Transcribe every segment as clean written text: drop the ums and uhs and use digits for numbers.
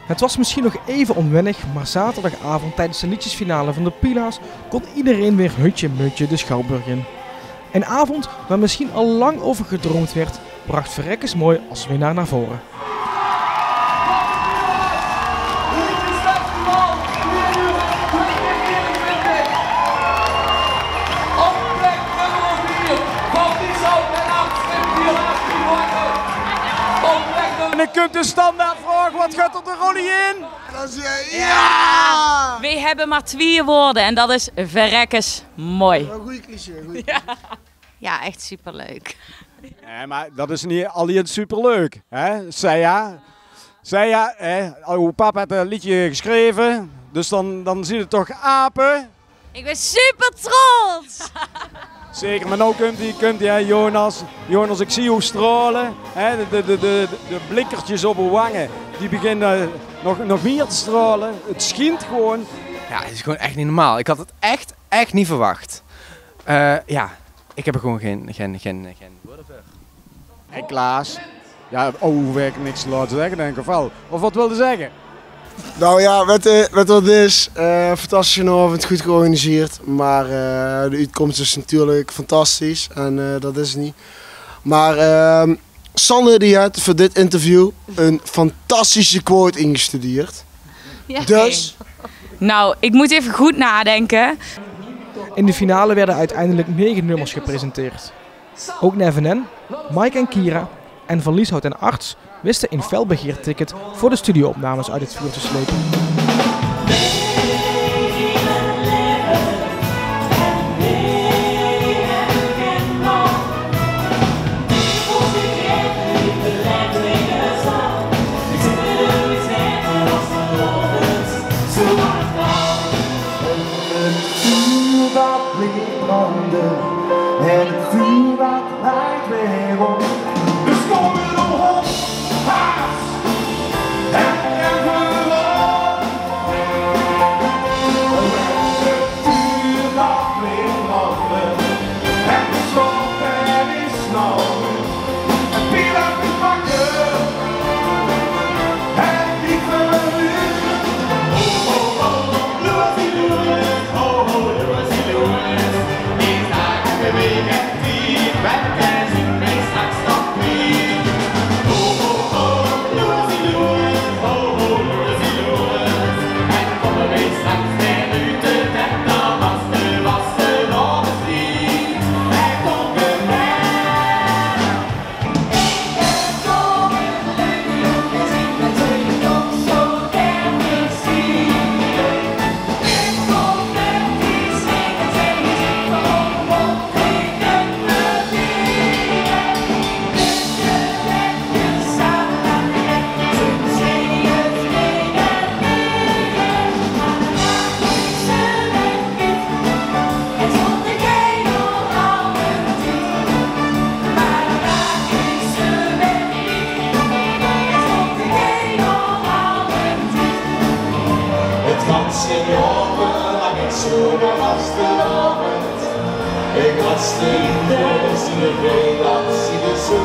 Het was misschien nog even onwennig, maar zaterdagavond tijdens de liedjesfinale van de Pila's kon iedereen weer hutje-mutje de Schouwburg in. Een avond waar misschien al lang over gedroomd werd, bracht verrekkers mooi als winnaar naar voren. En dan komt de standaardvraag, wat gaat er de rollie in? Dan zeg je ja! We hebben maar 2 woorden en dat is verrekkers mooi. Een goede cliché. Ja, echt superleuk. Nee, maar dat is niet alleen superleuk. Hè? Zij uw papa heeft een liedje geschreven, dus dan zie je toch apen. Ik ben super trots! Zeker, maar nu komt hij, Jonas. Jonas, ik zie jou stralen. Hè? De blikkertjes op uw wangen, die beginnen nog meer te stralen. Het schijnt gewoon. Ja, het is gewoon echt niet normaal. Ik had het echt niet verwacht. Ik heb er gewoon geen woorden voor. En Klaas, ja, hoef ik niks te laten zeggen, denk ik wel. Of wat wilde zeggen? Nou ja, met wat is, fantastische avond, goed georganiseerd. Maar de uitkomst is natuurlijk fantastisch en dat is het niet. Maar Sanne die heeft voor dit interview een fantastische quote ingestudeerd. Ja. Dus... Nou, ik moet even goed nadenken. In de finale werden uiteindelijk 9 nummers gepresenteerd. Ook Neven, Mike en Kira en Van Lieshout en Arts wisten een felbegeerd-ticket voor de studioopnames uit het vuur te slepen. En het vuur dat lijkt weer op. Dus kom er nog op, haast en verloren. Het vuur dat weer branden. En de slot en is snel. En Pila te pakken. En niet verlucht. Oh, oh, oh, Louis, Louis. Oh, oh, Louis, Louis. Ik was de liefde, zie je veel, dat zie je zo.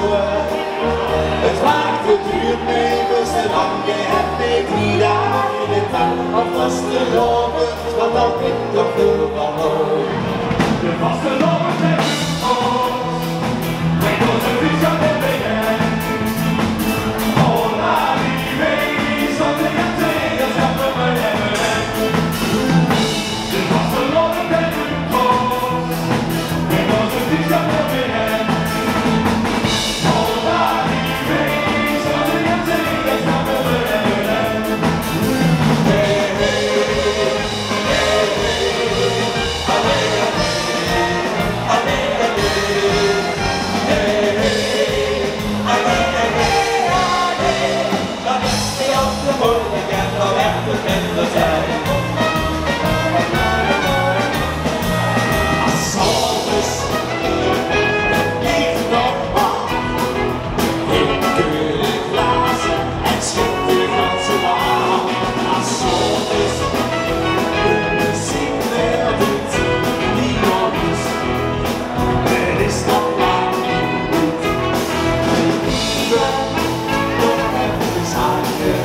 Het maakt het duur mee, dus de lange heb ik niet daar in het dag. Alvast de lovend, want al ik toch veel van hoor. De vaste lovend heb ik gehoord. Breng ons een visje op de benen. Oh, naar die wees, want ik heb tegen stappen maar hebben. De vaste lovend heb ik gehoord. Breng ons een visje op de benen. Oh, naar die wees, want ik heb tegen stappen maar hebben. Hey, hey, hey, hey, alleen, alleen, dat is niet op de morgen, ik heb nog echt de minder zijn. Als zomers, niet normaal. Ik keur in glazen en schip de ganse maal. Als zomers, de muziek weer doet, die nog is. Het is nog maar niet goed. De liefde, nog even zaken.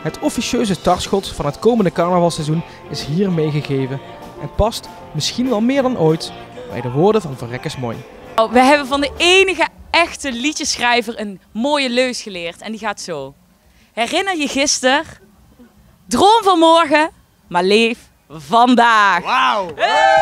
Het officieuze startschot van het komende carnavalseizoen is hier meegegeven en past misschien wel meer dan ooit bij de woorden van Verrekkers mooi. We hebben van de enige echte liedjeschrijver een mooie leus geleerd en die gaat zo. Herinner je gisteren, droom van morgen, maar leef vandaag. Wauw! Hey!